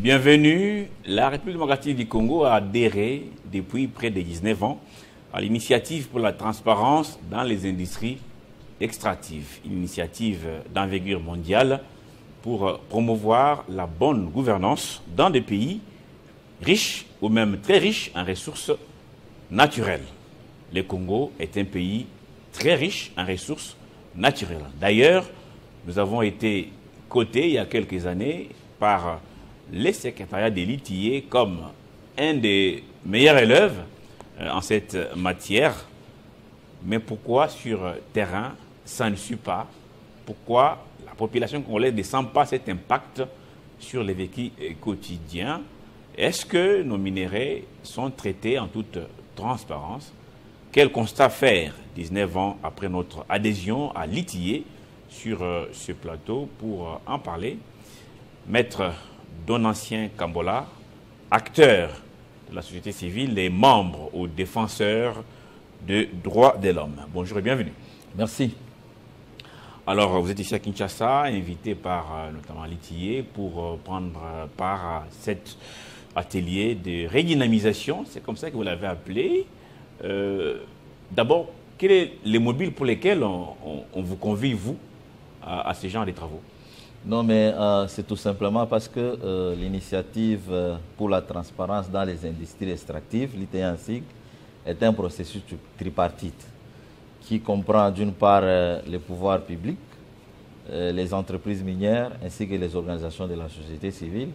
Bienvenue. La République démocratique du Congo a adhéré depuis près de 19 ans à l'initiative pour la transparence dans les industries extractives, une initiative d'envergure mondiale pour promouvoir la bonne gouvernance dans des pays riches ou même très riches en ressources naturelles. Le Congo est un pays très riche en ressources naturelles. D'ailleurs, nous avons été cotés il y a quelques années par les secrétariats des litiers comme un des meilleurs élèves en cette matière. Mais pourquoi sur terrain, ça ne suit pas? Pourquoi la population congolaise ne sent pas cet impact sur les vécus quotidiens? Est-ce que nos minéraux sont traités en toute transparence? Quel constat faire 19 ans après notre adhésion à l'ITIE sur ce plateau? Pour en parler, Maître Donatien Kambola, acteur de la société civile et membre ou défenseur des droits de l'homme. Bonjour et bienvenue. Merci. Alors, vous êtes ici à Kinshasa, invité par notamment l'ITIE pour prendre part à cet atelier de redynamisation, c'est comme ça que vous l'avez appelé. D'abord, quels sont les mobiles pour lesquels on vous convie, vous, à ce genre de travaux? Non, mais c'est tout simplement parce que l'initiative pour la transparence dans les industries extractives, l'ITIE, est un processus tripartite qui comprend d'une part les pouvoirs publics, les entreprises minières ainsi que les organisations de la société civile.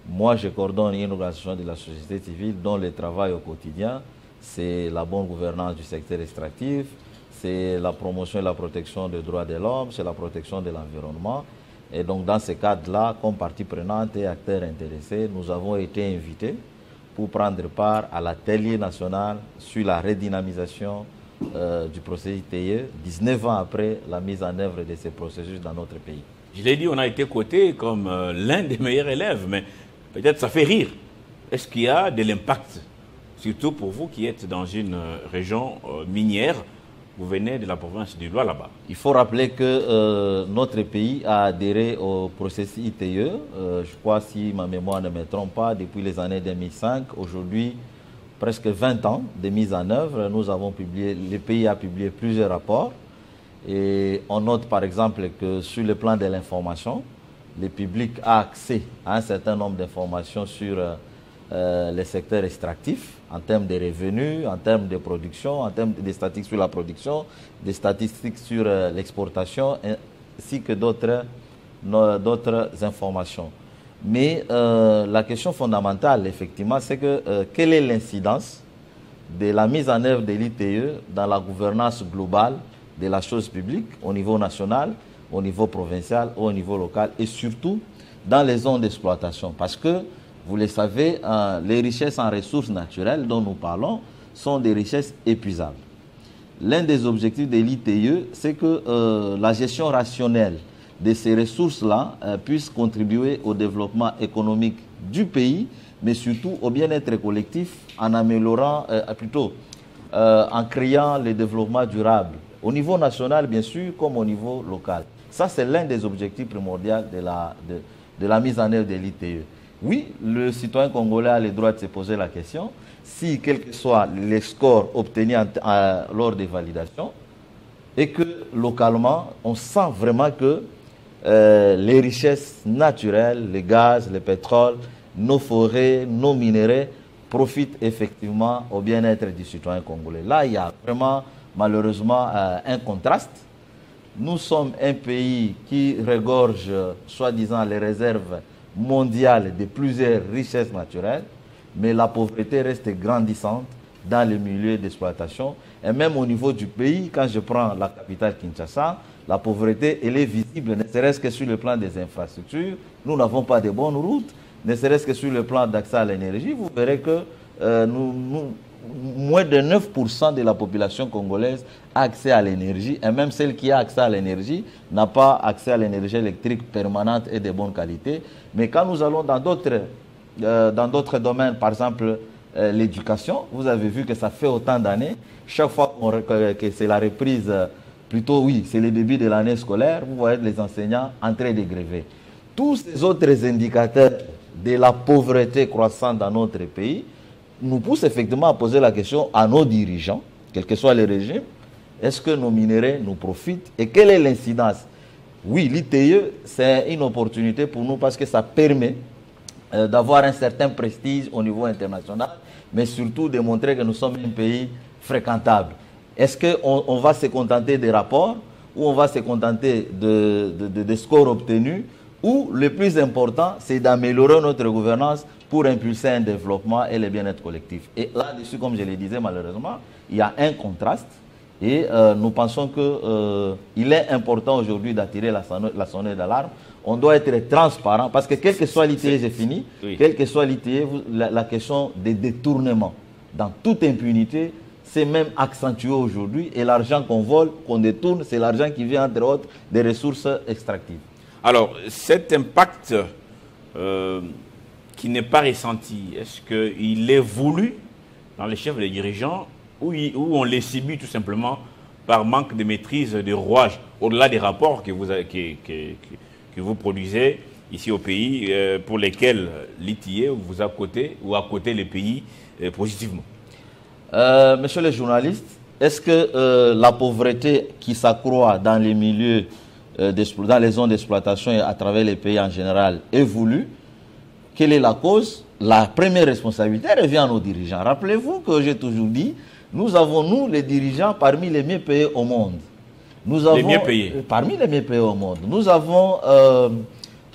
Moi, je coordonne une organisation de la société civile dont le travail au quotidien, c'est la bonne gouvernance du secteur extractif, c'est la promotion et la protection des droits de l'homme, c'est la protection de l'environnement. Et donc, dans ce cadre-là, comme partie prenante et acteurs intéressés, nous avons été invités pour prendre part à l'atelier national sur la redynamisation du processus ITIE, 19 ans après la mise en œuvre de ces processus dans notre pays. Je l'ai dit, on a été coté comme l'un des meilleurs élèves, mais peut-être ça fait rire. Est-ce qu'il y a de l'impact, surtout pour vous qui êtes dans une région minière? Vous venez de la province du Lualaba. Il faut rappeler que notre pays a adhéré au processus ITIE, je crois, si ma mémoire ne me trompe pas, depuis les années 2005. Aujourd'hui, presque 20 ans de mise en œuvre. Nous avons publié, le pays a publié plusieurs rapports. Et on note par exemple que sur le plan de l'information, le public a accès à un certain nombre d'informations sur les secteurs extractifs, en termes de revenus, en termes de production, en termes de statistiques sur la production, des statistiques sur l'exportation, ainsi que d'autres informations. Mais la question fondamentale, effectivement, c'est que quelle est l'incidence de la mise en œuvre de l'ITIE dans la gouvernance globale de la chose publique au niveau national, au niveau provincial, au niveau local et surtout dans les zones d'exploitation. Parce que vous le savez, les richesses en ressources naturelles dont nous parlons sont des richesses épuisables. L'un des objectifs de l'ITIE, c'est que la gestion rationnelle de ces ressources-là puisse contribuer au développement économique du pays, mais surtout au bien-être collectif en améliorant, en créant le développement durable, au niveau national bien sûr, comme au niveau local. Ça, c'est l'un des objectifs primordiaux de la mise en œuvre de l'ITIE. Oui, le citoyen congolais a le droit de se poser la question si, quels que soient les scores obtenus lors des validations, et que localement, on sent vraiment que les richesses naturelles, le gaz, le pétrole, nos forêts, nos minéraux profitent effectivement au bien-être du citoyen congolais. Là, il y a vraiment, malheureusement, un contraste. Nous sommes un pays qui regorge, soi-disant, les réserves mondiale de plusieurs richesses naturelles, mais la pauvreté reste grandissante dans les milieux d'exploitation. Et même au niveau du pays, quand je prends la capitale Kinshasa, la pauvreté, elle est visible, ne serait-ce que sur le plan des infrastructures. Nous n'avons pas de bonnes routes, ne serait-ce que sur le plan d'accès à l'énergie. Vous verrez que moins de 9% de la population congolaise a accès à l'énergie, et même celle qui a accès à l'énergie n'a pas accès à l'énergie électrique permanente et de bonne qualité. Mais quand nous allons dans d'autres domaines, par exemple l'éducation, vous avez vu que ça fait autant d'années, chaque fois que c'est la reprise, plutôt oui, c'est le début de l'année scolaire, vous voyez les enseignants en train de gréver. Tous ces autres indicateurs de la pauvreté croissante dans notre pays nous pousse effectivement à poser la question à nos dirigeants, quel que soit le régime, est-ce que nos minéraux nous profitent et quelle est l'incidence? Oui, l'ITIE, c'est une opportunité pour nous parce que ça permet d'avoir un certain prestige au niveau international, mais surtout de montrer que nous sommes un pays fréquentable. Est-ce qu'on va se contenter des rapports ou on va se contenter de scores obtenus, ou le plus important, c'est d'améliorer notre gouvernance pour impulser un développement et le bien-être collectif. Et là-dessus, comme je le disais, malheureusement, il y a un contraste. Et nous pensons qu'il est important aujourd'hui d'attirer la sonnette d'alarme. On doit être transparent parce que quel que soit l'ITIE, j'ai fini, quel que soit l'ITIE, la question des détournements dans toute impunité, c'est même accentué aujourd'hui. Et l'argent qu'on vole, qu'on détourne, c'est l'argent qui vient entre autres des ressources extractives. Alors, cet impact qui n'est pas ressenti, est-ce qu'il est voulu dans les chefs des dirigeants ou on les subit tout simplement par manque de maîtrise des rouages, au-delà des rapports que vous produisez ici au pays, pour lesquels l'ITIE vous a coté ou a coté les pays positivement? Monsieur le journaliste, est-ce que la pauvreté qui s'accroît dans les milieux, dans les zones d'exploitation et à travers les pays en général est voulue? Quelle est la cause? La première responsabilité revient à nos dirigeants. Rappelez-vous que j'ai toujours dit, nous avons, nous, les dirigeants, parmi les mieux payés au monde. Nous avons, les mieux payés. Parmi les mieux payés au monde. Nous avons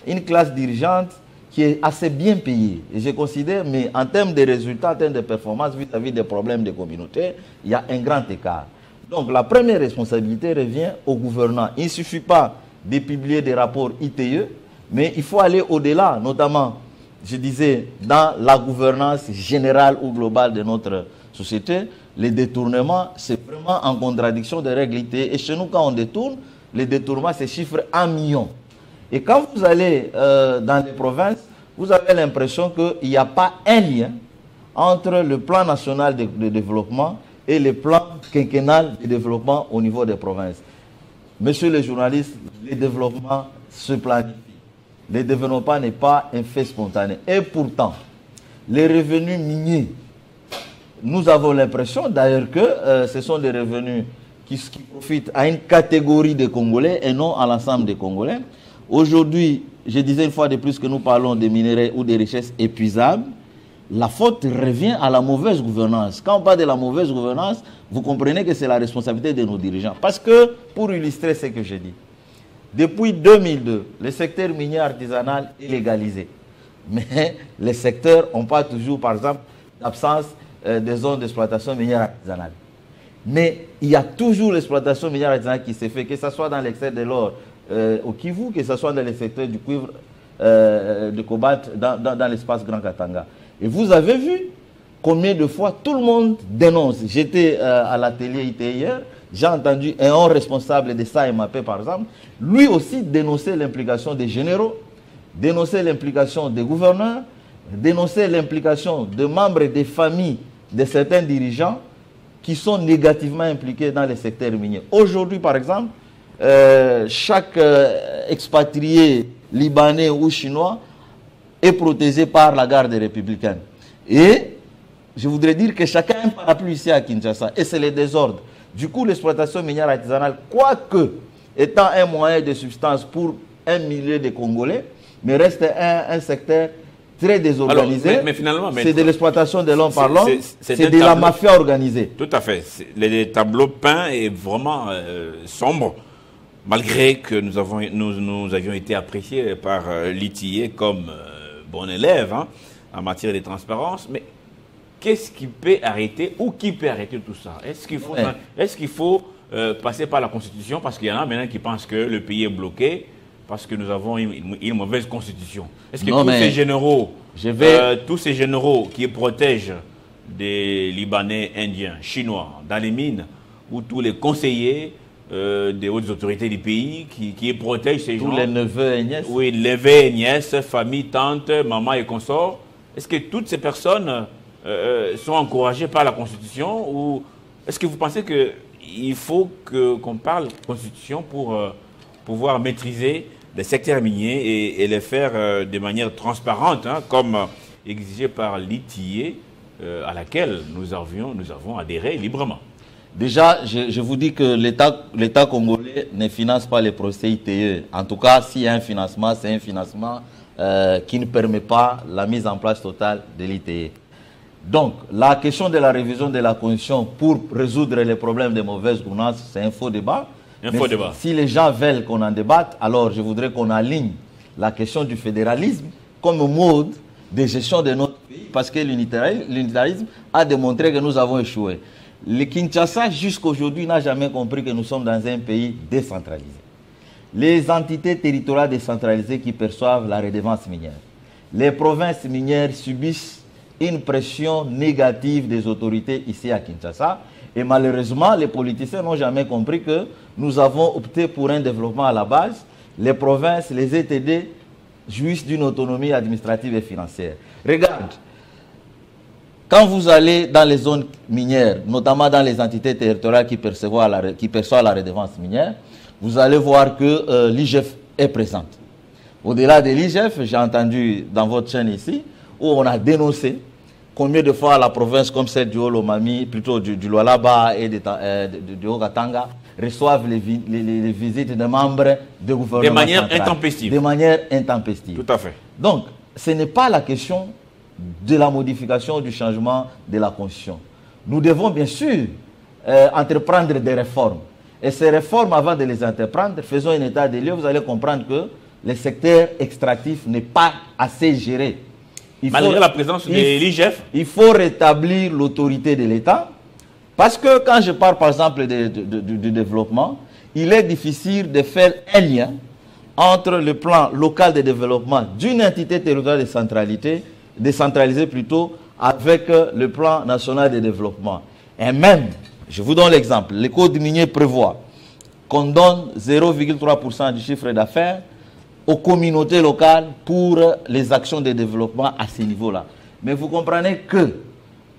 une classe dirigeante qui est assez bien payée. Et je considère, mais en termes de résultats, en termes de performance, vis-à-vis des problèmes des communautés, il y a un grand écart. Donc la première responsabilité revient aux gouvernants. Il ne suffit pas de publier des rapports ITIE, mais il faut aller au-delà, notamment, je disais, dans la gouvernance générale ou globale de notre société. Les détournements, c'est vraiment en contradiction des règles ITIE. Et chez nous, quand on détourne, les détournements se chiffrent en millions. Et quand vous allez dans les provinces, vous avez l'impression qu'il n'y a pas un lien entre le plan national de développement et le plan quinquennal de développement au niveau des provinces. Monsieur le journaliste, le développement se planifie. Le développement n'est pas un fait spontané. Et pourtant, les revenus miniers, nous avons l'impression d'ailleurs que ce sont des revenus qui profitent à une catégorie de Congolais et non à l'ensemble des Congolais. Aujourd'hui, je disais une fois de plus que nous parlons des minéraux ou des richesses épuisables. La faute revient à la mauvaise gouvernance. Quand on parle de la mauvaise gouvernance, vous comprenez que c'est la responsabilité de nos dirigeants. Parce que, pour illustrer ce que j'ai dit, depuis 2002, le secteur minier artisanal est légalisé. Mais les secteurs n'ont pas toujours, par exemple, l'absence des zones d'exploitation minière artisanale. Mais il y a toujours l'exploitation minière artisanale qui s'est faite, que ce soit dans l'extrait de l'or au Kivu, que ce soit dans le secteur du cuivre de cobalt dans l'espace Grand Katanga. Et vous avez vu combien de fois tout le monde dénonce. J'étais à l'atelier ITIE hier, j'ai entendu un haut responsable de SAEMAP par exemple, lui aussi dénoncer l'implication des généraux, dénoncer l'implication des gouverneurs, dénoncer l'implication de membres des familles de certains dirigeants qui sont négativement impliqués dans les secteurs miniers. Aujourd'hui par exemple, chaque expatrié libanais ou chinois est protégé par la garde républicaine. Et je voudrais dire que chacun a un parapluie ici à Kinshasa. Et c'est le désordre. Du coup, l'exploitation minière artisanale, quoique étant un moyen de substance pour un millier de Congolais, mais reste un secteur très désorganisé. Alors, mais finalement, c'est de l'exploitation de l'homme parlant, c'est de la mafia organisée. Tout à fait. Le tableau peint est vraiment sombre, malgré que nous avions été appréciés par l'ITIE comme bon élève en matière de transparence. Mais qu'est-ce qui peut arrêter ou qui peut arrêter tout ça? Est-ce qu'il faut passer par la Constitution? Parce qu'il y en a maintenant qui pensent que le pays est bloqué parce que nous avons une mauvaise Constitution. Est-ce que tous ces généraux qui protègent des Libanais, Indiens, Chinois dans les mines, ou tous les conseillers des hautes autorités du pays qui protègent ces gens? Tous les neveux et nièces? Oui, neveux et nièces, famille, tante, maman et consorts. Est-ce que toutes ces personnes sont encouragées par la Constitution, ou est-ce que vous pensez qu'il faut qu'on parle Constitution pour pouvoir maîtriser des secteurs miniers et les faire de manière transparente, hein, comme exigé par l'ITIE, à laquelle nous avons adhéré librement. Déjà, je vous dis que l'État congolais ne finance pas les procès ITIE. En tout cas, s'il y a un financement, c'est un financement qui ne permet pas la mise en place totale de l'ITIE. Donc, la question de la révision de la Constitution pour résoudre les problèmes de mauvaise gouvernance, c'est un faux débat. Si les gens veulent qu'on en débatte, alors je voudrais qu'on aligne la question du fédéralisme comme mode de gestion de notre pays, parce que l'unitarisme a démontré que nous avons échoué. Le Kinshasa, jusqu'à aujourd'hui, n'a jamais compris que nous sommes dans un pays décentralisé. Les entités territoriales décentralisées qui perçoivent la redevance minière. Les provinces minières subissent une pression négative des autorités ici à Kinshasa. Et malheureusement, les politiciens n'ont jamais compris que nous avons opté pour un développement à la base. Les provinces, les ETD, jouissent d'une autonomie administrative et financière. Regarde, quand vous allez dans les zones minières, notamment dans les entités territoriales qui perçoivent la redevance minière, vous allez voir que l'IGF est présente. Au-delà de l'IGF, j'ai entendu dans votre chaîne ici, où on a dénoncé combien de fois la province comme celle du Haut-Lomami, plutôt du Lualaba et du Haut-Katanga, reçoivent les visites de membres du gouvernement de manière central. intempestive. De manière intempestive. Tout à fait. Donc, ce n'est pas la question de la modification du changement de la Constitution. Nous devons bien sûr entreprendre des réformes. Et ces réformes, avant de les entreprendre, faisons un état des lieux, vous allez comprendre que le secteur extractif n'est pas assez géré. Malgré la présence de l'IGF. Il faut rétablir l'autorité de l'État. Parce que quand je parle par exemple du développement, il est difficile de faire un lien entre le plan local de développement d'une entité territoriale décentralisée plutôt, avec le plan national de développement. Et même, je vous donne l'exemple, le code minier prévoit qu'on donne 0,3% du chiffre d'affaires aux communautés locales pour les actions de développement à ce niveau-là. Mais vous comprenez que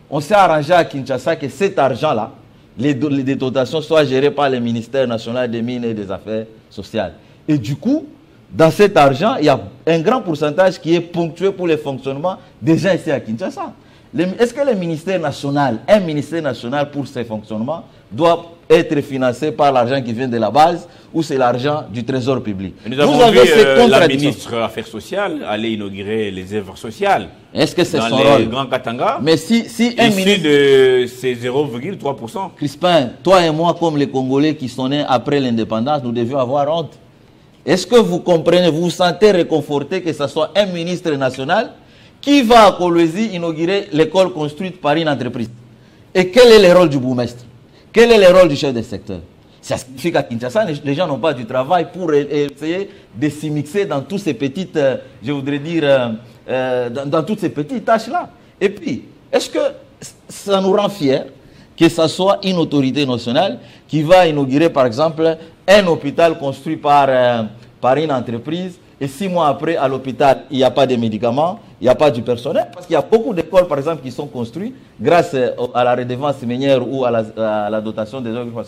on s'est arrangé à Kinshasa que cet argent-là, les dotations soient gérées par le ministère national des Mines et des Affaires sociales. Et du coup, dans cet argent, il y a un grand pourcentage qui est ponctué pour le fonctionnement des gens ici à Kinshasa. Est-ce que le ministère national, un ministère national pour ses fonctionnements, doit être financé par l'argent qui vient de la base ou c'est l'argent du trésor public? Nous avons vu la ministre des Affaires sociales aller inaugurer les œuvres sociales. Est-ce que c'est son rôle? rôle? Grand Katanga. Mais si un ministre de ces 0,3%. Crispin, toi et moi, comme les Congolais qui sont nés après l'indépendance, nous devions avoir honte. Est-ce que vous comprenez, vous vous sentez réconforté que ce soit un ministre national qui va à Kolwezi inaugurer l'école construite par une entreprise? Et quel est le rôle du bourgmestre? Quel est le rôle du chef de secteur? Ça signifie qu'à Kinshasa, les gens n'ont pas du travail pour essayer de s'immiscer dans toutes ces petites, je voudrais dire, dans toutes ces petites tâches-là. Et puis, est-ce que ça nous rend fiers que ce soit une autorité nationale qui va inaugurer, par exemple, un hôpital construit par une entreprise, et 6 mois après, à l'hôpital, il n'y a pas de médicaments, il n'y a pas du personnel, parce qu'il y a beaucoup d'écoles, par exemple, qui sont construites grâce à la redevance minière ou à la dotation des œuvres,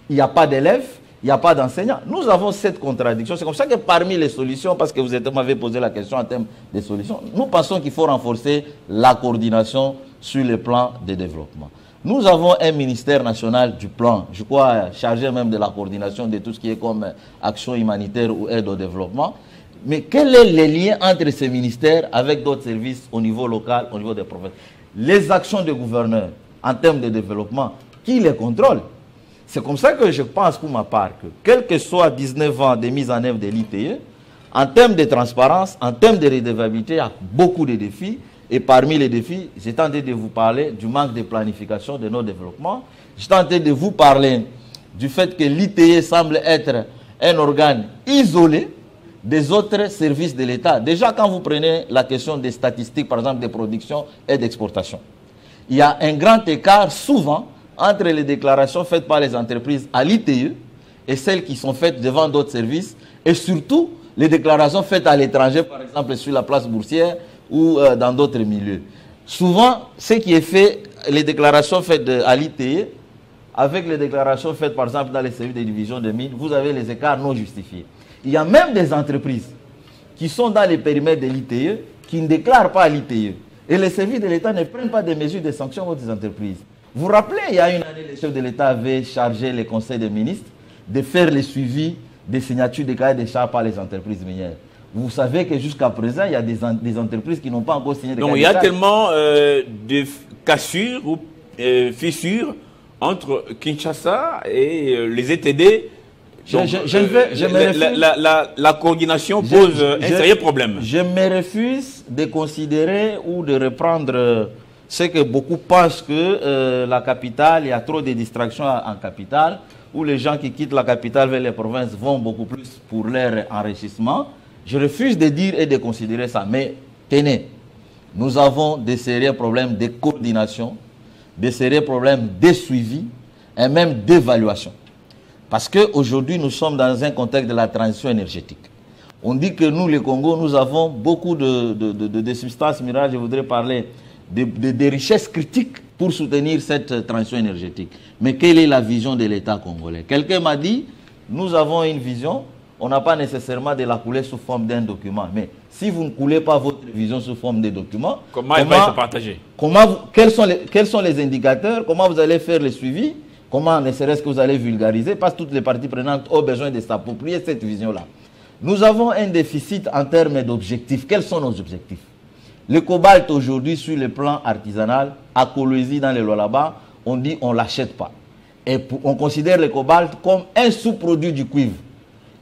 il n'y a pas d'élèves, il n'y a pas d'enseignants. Nous avons cette contradiction. C'est comme ça que parmi les solutions, parce que vous m'avez posé la question en termes de solutions, nous pensons qu'il faut renforcer la coordination sur le plan de développement. Nous avons un ministère national du plan, je crois, chargé même de la coordination de tout ce qui est comme action humanitaire ou aide au développement. Mais quel est le lien entre ces ministères avec d'autres services au niveau local, au niveau des provinces? Les actions des gouverneurs en termes de développement, qui les contrôle? C'est comme ça que je pense pour ma part que, quel que soit 19 ans de mise en œuvre de l'ITE, en termes de transparence, en termes de redevabilité, il y a beaucoup de défis. Et parmi les défis, j'ai tenté de vous parler du manque de planification de nos développements. J'ai tenté de vous parler du fait que l'ITE semble être un organe isolé des autres services de l'État. Déjà, quand vous prenez la question des statistiques, par exemple, de production et d'exportation, il y a un grand écart souvent entre les déclarations faites par les entreprises à l'ITE et celles qui sont faites devant d'autres services, et surtout les déclarations faites à l'étranger, par exemple sur la place boursière ou dans d'autres milieux. Souvent, ce qui est fait, les déclarations faites à l'ITE, avec les déclarations faites par exemple dans les services de division de mines, vous avez les écarts non justifiés. Il y a même des entreprises qui sont dans les périmètres de l'ITE, qui ne déclarent pas à l'ITE. Et les services de l'État ne prennent pas de mesures de sanctions contre ces entreprises. Vous vous rappelez, il y a une année, le chef de l'État avait chargé les conseils des ministres de faire le suivi des signatures des cahiers des charges par les entreprises minières. Vous savez que jusqu'à présent, il y a des entreprises qui n'ont pas encore signé de cahiers des charges. Donc il y a tellement de cassures ou fissures entre Kinshasa et les ETD. Donc, la coordination pose un sérieux problème. Je me refuse de considérer ou de reprendre ce que beaucoup pensent que la capitale, il y a trop de distractions en capitale, où les gens qui quittent la capitale vers les provinces vont beaucoup plus pour leur enrichissement. Je refuse de dire et de considérer ça. Mais tenez, nous avons des sérieux problèmes de coordination, des sérieux problèmes de suivi et même d'évaluation. Parce qu'aujourd'hui, nous sommes dans un contexte de la transition énergétique. On dit que nous, les Congo, nous avons beaucoup de substances minérales. Je voudrais parler des richesses critiques pour soutenir cette transition énergétique. Mais quelle est la vision de l'État congolais? Quelqu'un m'a dit, nous avons une vision, on n'a pas nécessairement de la couler sous forme d'un document. Mais si vous ne coulez pas votre vision sous forme de document, comment elle va être partagée? Quels sont les indicateurs? Comment vous allez faire le suivi? Comment ne serait-ce que vous allez vulgariser? Parce que toutes les parties prenantes ont besoin de s'approprier cette vision-là. Nous avons un déficit en termes d'objectifs. Quels sont nos objectifs? Le cobalt aujourd'hui, sur le plan artisanal, à Kolwezi dans les Lualaba, on dit on ne l'achète pas. Et on considère le cobalt comme un sous-produit du cuivre.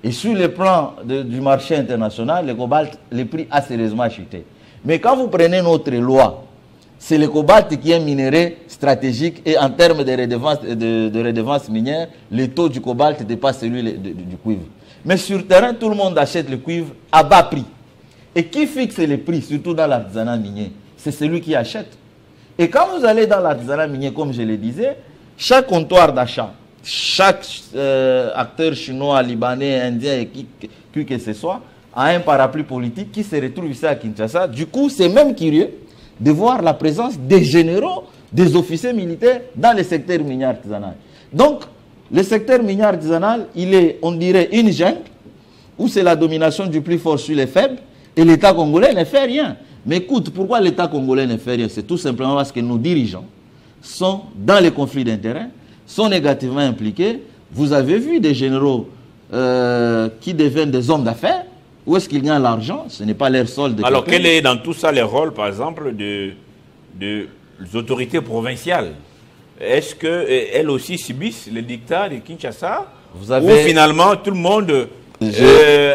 Et sur le plan du marché international, le cobalt, le prix a sérieusement chuté. Mais quand vous prenez notre loi, c'est le cobalt qui est un minerai stratégique et en termes de redevance minière, le taux du cobalt dépasse celui du cuivre. Mais sur terrain, tout le monde achète le cuivre à bas prix. Et qui fixe les prix, surtout dans l'artisanat minier? C'est celui qui achète. Et quand vous allez dans l'artisanat minier, comme je le disais, chaque comptoir d'achat, chaque acteur chinois, libanais, indien et qui que ce soit, a un parapluie politique qui se retrouve ici à Kinshasa. Du coup, c'est même curieux de voir la présence des généraux, des officiers militaires dans le secteur minier artisanal. Donc, le secteur minier artisanal, il est, on dirait, une jungle où c'est la domination du plus fort sur les faibles et l'État congolais ne fait rien. Mais écoute, pourquoi l'État congolais ne fait rien? C'est tout simplement parce que nos dirigeants sont dans les conflits d'intérêts, sont négativement impliqués. Vous avez vu des généraux qui deviennent des hommes d'affaires. Où est-ce qu'ils gagnent l'argent? Ce n'est pas leur solde. Alors, quel est dans tout ça le rôle, par exemple, des autorités provinciales? Est-ce qu'elles aussi subissent le dictat de Kinshasa? Ou finalement, tout le monde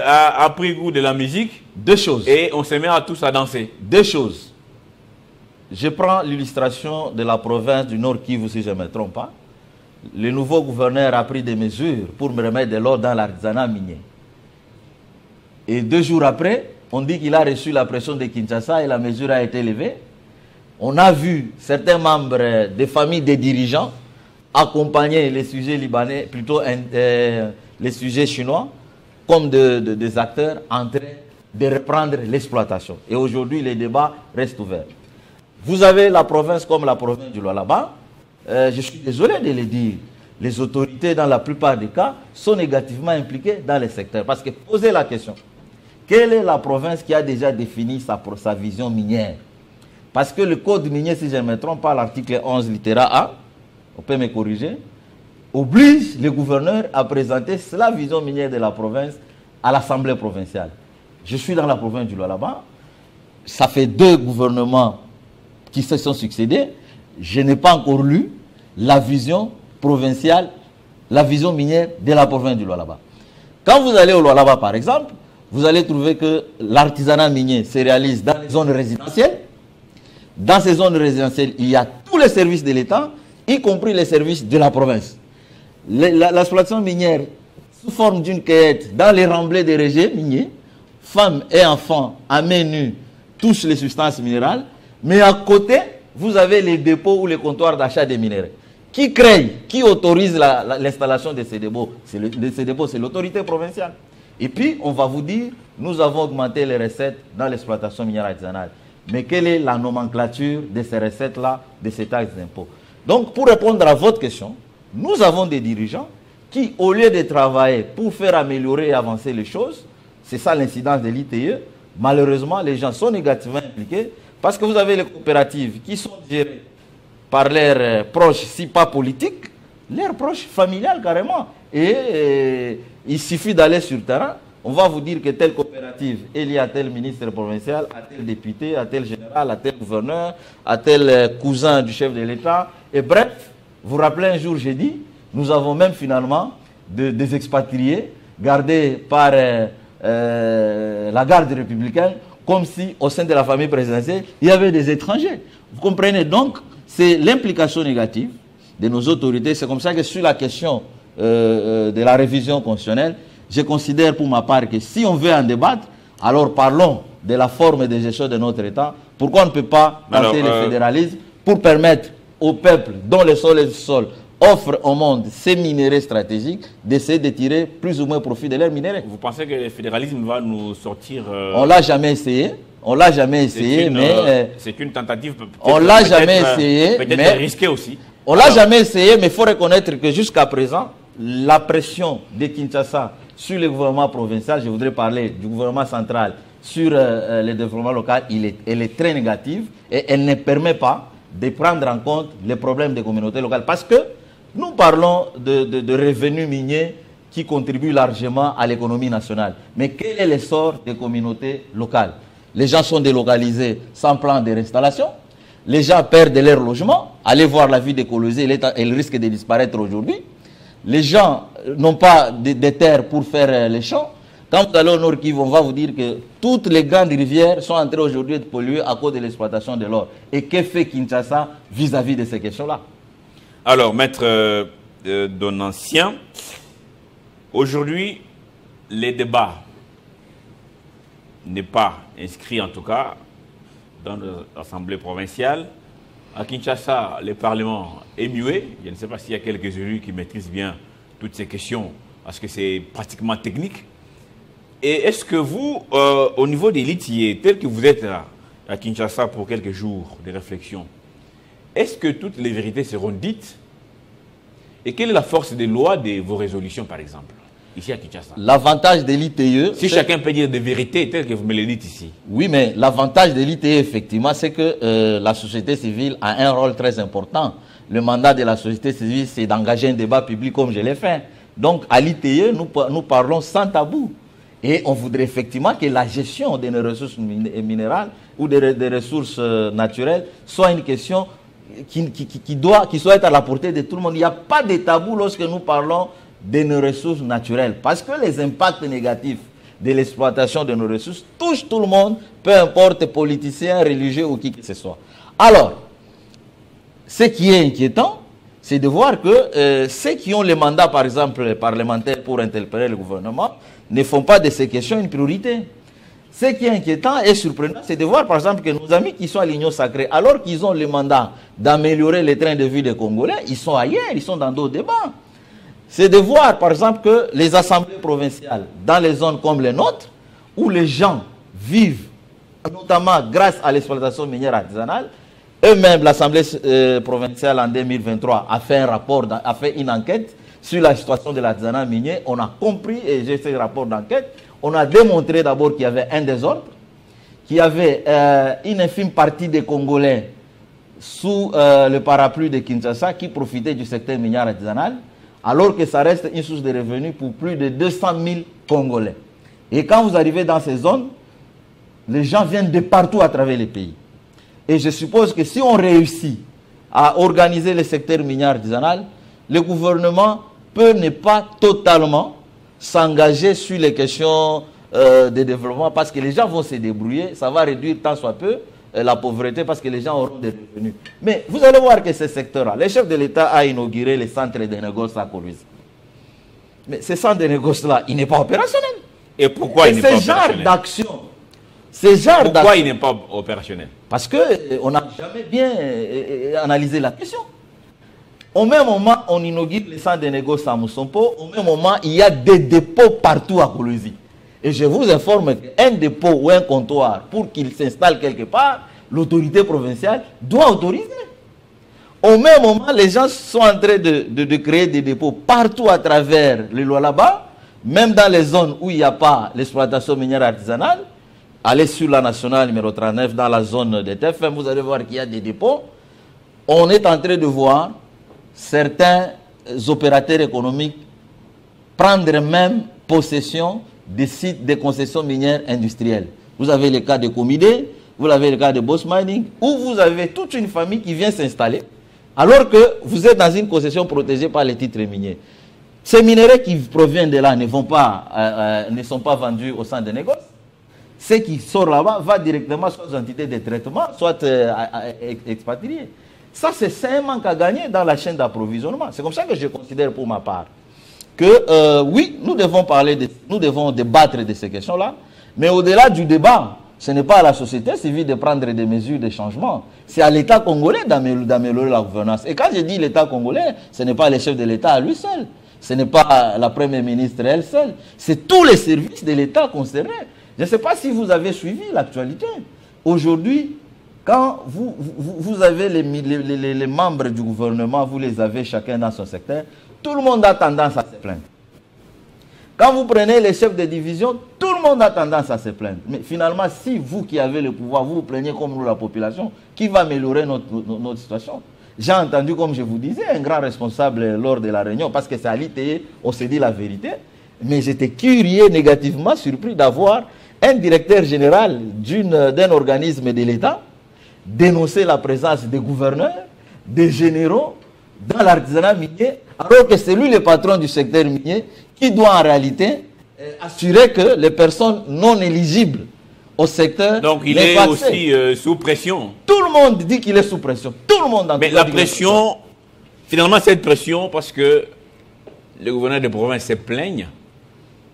a pris goût de la musique? Deux choses. Et on se met à tous à danser. Deux choses. Je prends l'illustration de la province du Nord Kivu, si je ne me trompe pas. Le nouveau gouverneur a pris des mesures pour me remettre de l'ordre dans l'artisanat minier. Et 2 jours après, on dit qu'il a reçu la pression de Kinshasa et la mesure a été levée. On a vu certains membres des familles des dirigeants accompagner les sujets libanais, plutôt les sujets chinois, comme des acteurs en train de reprendre l'exploitation. Et aujourd'hui, les débats restent ouverts. Vous avez la province comme la province du Lualaba. Je suis désolé de le dire. Les autorités, dans la plupart des cas, sont négativement impliquées dans les secteurs. Parce que posez la question. Quelle est la province qui a déjà défini sa vision minière? Parce que le code minier, si je ne me trompe pas, l'article 11, littéra A, on peut me corriger, oblige le gouverneur à présenter la vision minière de la province à l'Assemblée provinciale. Je suis dans la province du Lualaba. Ça fait 2 gouvernements qui se sont succédés. Je n'ai pas encore lu la vision provinciale, la vision minière de la province du Lualaba. Quand vous allez au Lualaba, par exemple, vous allez trouver que l'artisanat minier se réalise dans les zones résidentielles. Dans ces zones résidentielles, il y a tous les services de l'État, y compris les services de la province. L'exploitation minière, sous forme d'une cueillette, dans les remblais des régions miniers, femmes et enfants à main nue touchent les substances minérales, mais à côté, vous avez les dépôts ou les comptoirs d'achat des minéraux. Qui crée, qui autorise l'installation de ces dépôts? C'est l'autorité provinciale. Et puis, on va vous dire, nous avons augmenté les recettes dans l'exploitation minière artisanale. Mais quelle est la nomenclature de ces recettes-là, de ces taxes d'impôts? Donc, pour répondre à votre question, nous avons des dirigeants qui, au lieu de travailler pour faire améliorer et avancer les choses, c'est ça l'incidence de l'ITE, malheureusement, les gens sont négativement impliqués parce que vous avez les coopératives qui sont gérées par leurs proches, si pas politiques, leurs proches familiales carrément. Et il suffit d'aller sur le terrain, on va vous dire que telle coopérative est liée à tel ministre provincial, à tel député, à tel général, à tel gouverneur, à tel cousin du chef de l'État. Et bref, vous vous rappelez un jour, j'ai dit, nous avons même finalement des expatriés gardés par la garde républicaine, comme si au sein de la famille présidentielle, il y avait des étrangers. Vous comprenez donc, c'est l'implication négative de nos autorités. C'est comme ça que sur la question de la révision constitutionnelle, je considère pour ma part que si on veut en débattre, alors parlons de la forme de gestion de notre État. Pourquoi on ne peut pas tenter le fédéralisme pour permettre au peuple dont le sol offre au monde ces minéraux stratégiques d'essayer de tirer plus ou moins profit de leurs minéraux. Vous pensez que le fédéralisme va nous sortir... On ne l'a jamais essayé. On ne l'a jamais essayé, mais... c'est une tentative on ne l'a jamais essayé, peut-être risquée aussi. On ne l'a jamais essayé, mais il faut reconnaître que jusqu'à présent, la pression de Kinshasa sur le gouvernement provincial, je voudrais parler du gouvernement central, sur le développement local, elle est très négative et elle ne permet pas de prendre en compte les problèmes des communautés locales. Parce que nous parlons de revenus miniers qui contribuent largement à l'économie nationale. Mais quel est l'essor des communautés locales? Les gens sont délocalisés sans plan de réinstallation. Les gens perdent leur logement. Allez voir la vie des Colosés, elle risque de disparaître aujourd'hui. Les gens n'ont pas de terres pour faire les champs. Quand vous allez au Nord Kivu, on va vous dire que toutes les grandes rivières sont en train aujourd'hui de polluer à cause de l'exploitation de l'or. Et que fait Kinshasa vis-à-vis de ces questions-là? Alors, maître Donancien, aujourd'hui, les débats n'est pas inscrit en tout cas dans l'Assemblée provinciale. À Kinshasa, le Parlement est muet. Je ne sais pas s'il y a quelques élus qui maîtrisent bien toutes ces questions, parce que c'est pratiquement technique. Et est-ce que vous, au niveau des litiers, tel que vous êtes à Kinshasa pour quelques jours de réflexion, est-ce que toutes les vérités seront dites? Et quelle est la force des lois de vos résolutions, par exemple, ici à Kinshasa? L'avantage de l'ITE... Si chacun peut dire des vérités telles que vous me les dites ici. Oui, mais l'avantage de l'ITE, effectivement, c'est que la société civile a un rôle très important. Le mandat de la société civile, c'est d'engager un débat public comme je l'ai fait. Donc, à l'ITE, nous parlons sans tabou. Et on voudrait effectivement que la gestion de nos ressources minérales ou des ressources naturelles soit une question qui soit être à la portée de tout le monde. Il n'y a pas de tabou lorsque nous parlons de nos ressources naturelles. Parce que les impacts négatifs de l'exploitation de nos ressources touchent tout le monde, peu importe politicien, religieux ou qui que ce soit. Alors, ce qui est inquiétant, c'est de voir que ceux qui ont le mandat, par exemple, parlementaire pour interpeller le gouvernement, ne font pas de ces questions une priorité. Ce qui est inquiétant et surprenant, c'est de voir, par exemple, que nos amis qui sont à l'Union sacrée, alors qu'ils ont le mandat d'améliorer les trains de vie des Congolais, ils sont ailleurs, ils sont dans d'autres débats. C'est de voir, par exemple, que les assemblées provinciales, dans les zones comme les nôtres, où les gens vivent, notamment grâce à l'exploitation minière artisanale, eux-mêmes, l'Assemblée provinciale en 2023 a fait un rapport, a fait une enquête sur la situation de l'artisanat minier. On a compris, et j'ai fait un rapport d'enquête, on a démontré d'abord qu'il y avait un désordre, qu'il y avait une infime partie des Congolais sous le parapluie de Kinshasa qui profitaient du secteur minier artisanal, alors que ça reste une source de revenus pour plus de 200 000 Congolais. Et quand vous arrivez dans ces zones, les gens viennent de partout à travers les pays. Et je suppose que si on réussit à organiser le secteur minier artisanal, le gouvernement peut ne pas totalement s'engager sur les questions de développement parce que les gens vont se débrouiller, ça va réduire tant soit peu la pauvreté parce que les gens auront des revenus. Mais vous allez voir que ce secteur-là, le chef de l'État a inauguré les centres de négoce à Kolwezi. Mais ce centre de négoce-là, il n'est pas opérationnel. Et pourquoi il n'est pas opérationnel? Pourquoi il n'est pas opérationnel? Parce qu'on n'a jamais bien analysé la question. Au même moment, on inaugure les centres de négoce à Moussompo. Au même moment, il y a des dépôts partout à Kolwezi. Et je vous informe qu'un dépôt ou un comptoir, pour qu'il s'installe quelque part, l'autorité provinciale doit autoriser. Au même moment, les gens sont en train de créer des dépôts partout à travers le Lualaba, même dans les zones où il n'y a pas l'exploitation minière artisanale. Allez sur la nationale numéro 39, dans la zone des TFM, vous allez voir qu'il y a des dépôts. On est en train de voir certains opérateurs économiques prendre même possession des sites de concessions minières industrielles. Vous avez le cas de Comidé, vous avez le cas de Boss Mining, où vous avez toute une famille qui vient s'installer, alors que vous êtes dans une concession protégée par les titres miniers. Ces minerais qui proviennent de là ne sont pas vendus au centre de négoce. Ce qui sort là-bas va directement soit aux entités de traitement, soit expatriés. Ça, c'est un manque à gagner dans la chaîne d'approvisionnement. C'est comme ça que je considère pour ma part que oui, nous devons débattre de ces questions-là, mais au-delà du débat, ce n'est pas à la société civile de prendre des mesures de changement. C'est à l'État congolais d'améliorer la gouvernance. Et quand je dis l'État congolais, ce n'est pas le chef de l'État à lui seul. Ce n'est pas la Première ministre elle seule. C'est tous les services de l'État concernés. Je ne sais pas si vous avez suivi l'actualité. Aujourd'hui, quand vous avez les membres du gouvernement, vous les avez chacun dans son secteur, tout le monde a tendance à se plaindre. Quand vous prenez les chefs de division, tout le monde a tendance à se plaindre. Mais finalement, si vous qui avez le pouvoir, vous vous plaignez comme nous, la population, qui va améliorer notre situation? J'ai entendu, comme je vous disais, un grand responsable lors de la réunion, parce que c'est à l'ITE, on s'est dit la vérité, mais j'étais curieux, négativement surpris d'avoir un directeur général d'un organisme de l'État dénoncer la présence des gouverneurs, des généraux dans l'artisanat minier, alors que c'est lui le patron du secteur minier qui doit en réalité assurer que les personnes non éligibles au secteur... Donc il est aussi sous pression. Tout le monde dit qu'il est sous pression. Tout le monde. Mais la pression, finalement cette pression, parce que les gouverneurs de province se plaignent,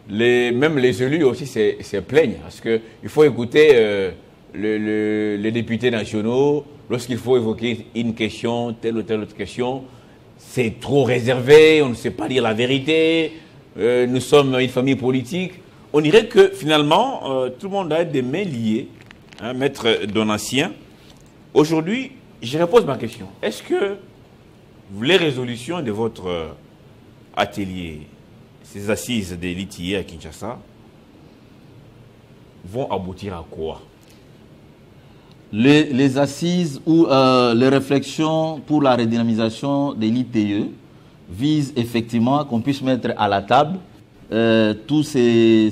même les élus aussi se plaignent, parce qu'il faut écouter les députés nationaux, lorsqu'il faut évoquer une question, telle ou telle autre question, c'est trop réservé, on ne sait pas dire la vérité, nous sommes une famille politique. On dirait que finalement, tout le monde a des mains liées, hein, maître Donatien. Aujourd'hui, je repose ma question. Est-ce que les résolutions de votre atelier, ces assises de l'ITIE à Kinshasa, vont aboutir à quoi? Les assises ou les réflexions pour la redynamisation de l'ITIE visent effectivement qu'on puisse mettre à la table tous ces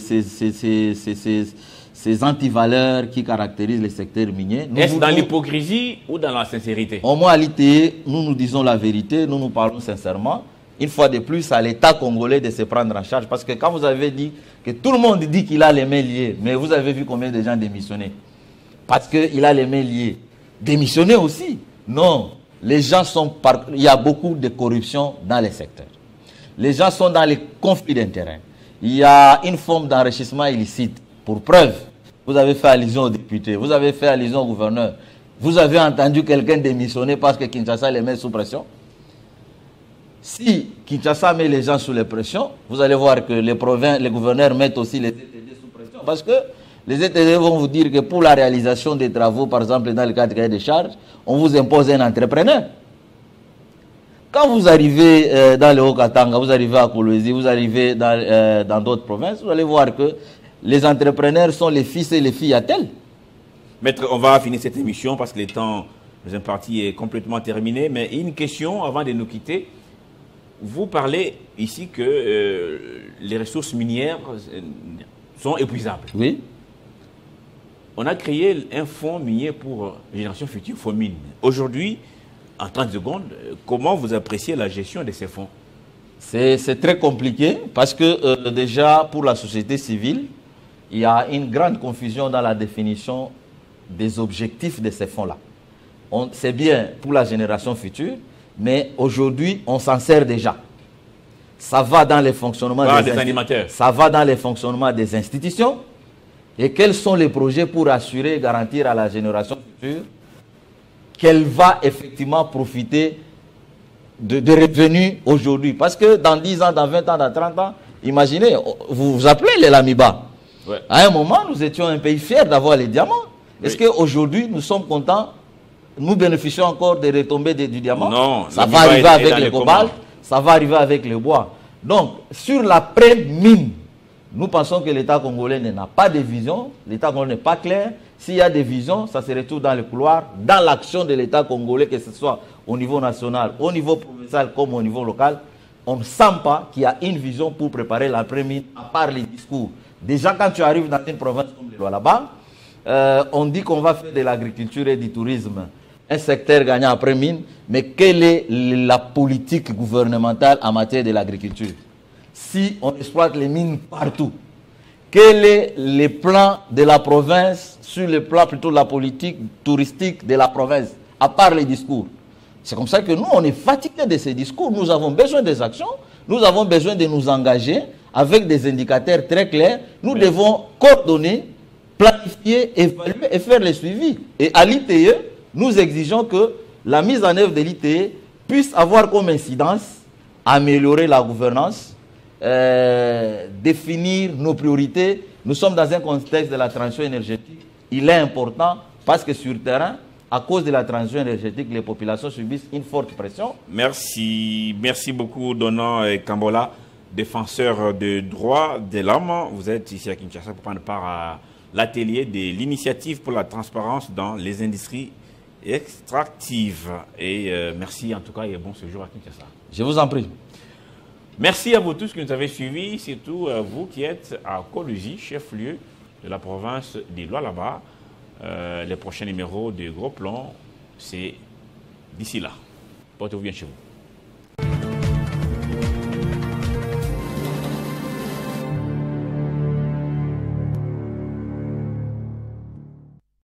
antivaleurs qui caractérisent le secteur minier. Est-ce dans l'hypocrisie ou dans la sincérité? Au moins à l'ITIE, nous disons la vérité, nous parlons sincèrement. Une fois de plus, à l'État congolais de se prendre en charge. Parce que quand vous avez dit que tout le monde dit qu'il a les mains liées, mais vous avez vu combien de gens démissionner? Parce qu'il a les mains liées. Démissionner aussi? Non. Les gens sont... Il y a beaucoup de corruption dans les secteurs. Les gens sont dans les conflits d'intérêts. Il y a une forme d'enrichissement illicite. Pour preuve, vous avez fait allusion aux députés, vous avez fait allusion au gouverneur. Vous avez entendu quelqu'un démissionner parce que Kinshasa les met sous pression? Si Kinshasa met les gens sous les pressions, vous allez voir que les gouverneurs mettent aussi les ETD sous pression. Parce que les ETD vont vous dire que pour la réalisation des travaux, par exemple dans le cadre de cahier de charges, on vous impose un entrepreneur. Quand vous arrivez dans le Haut-Katanga, vous arrivez à Kolwezi, vous arrivez dans d'autres provinces, vous allez voir que les entrepreneurs sont les fils et les filles à tel. Maître, on va finir cette émission parce que le temps nous imparti est complètement terminé. Mais une question avant de nous quitter. Vous parlez ici que les ressources minières sont épuisables. Oui. On a créé un fonds minier pour Génération Future, FOMIN. Aujourd'hui, en 30 secondes, comment vous appréciez la gestion de ces fonds? C'est très compliqué parce que déjà pour la société civile, il y a une grande confusion dans la définition des objectifs de ces fonds-là. C'est bien pour la génération future, mais aujourd'hui, on s'en sert déjà. Ça va dans les fonctionnements des animateurs. Ça va dans les fonctionnements des institutions. Et quels sont les projets pour assurer et garantir à la génération future qu'elle va effectivement profiter de revenus aujourd'hui? Parce que dans 10 ans, dans 20 ans, dans 30 ans, imaginez, vous vous appelez les Lamiba. Ouais. À un moment, nous étions un pays fier d'avoir les diamants. Est-ce qu'aujourd'hui, nous sommes contents nous bénéficions encore des retombées du diamant. Non, ça va arriver avec le cobalt, ça va arriver avec le bois. Donc, sur l'après-mine, nous pensons que l'État congolais n'a pas de vision, l'État congolais n'est pas clair. S'il y a des visions, ça se retrouve dans le couloir, dans l'action de l'État congolais, que ce soit au niveau national, au niveau provincial comme au niveau local. On ne sent pas qu'il y a une vision pour préparer l'après-midi, à part les discours. Déjà, quand tu arrives dans une province comme le Lualaba, on dit qu'on va faire de l'agriculture et du tourisme un secteur gagnant après-mine, mais quelle est la politique gouvernementale en matière de l'agriculture? Si on exploite les mines partout, quel est le plan de la province sur le plan plutôt de la politique touristique de la province, à part les discours? C'est comme ça que nous, on est fatigués de ces discours. Nous avons besoin des actions, nous avons besoin de nous engager avec des indicateurs très clairs. Nous devons coordonner, planifier, évaluer et faire le suivi. Et à l'ITE, nous exigeons que la mise en œuvre de l'ITE puisse avoir comme incidence améliorer la gouvernance, définir nos priorités. Nous sommes dans un contexte de la transition énergétique. Il est important parce que sur le terrain, à cause de la transition énergétique, les populations subissent une forte pression. Merci beaucoup, Donnant Kambola, défenseur des droits de l'homme. Vous êtes ici à Kinshasa pour prendre part à l'atelier de l'initiative pour la transparence dans les industries extractives. Et merci en tout cas et bon séjour à Kinshasa. Je vous en prie. Merci à vous tous qui nous avez suivis, surtout vous qui êtes à Kolosi, chef-lieu de la province des Lualaba. Les prochains numéros de Gros Plan, c'est d'ici là. Portez-vous bien chez vous.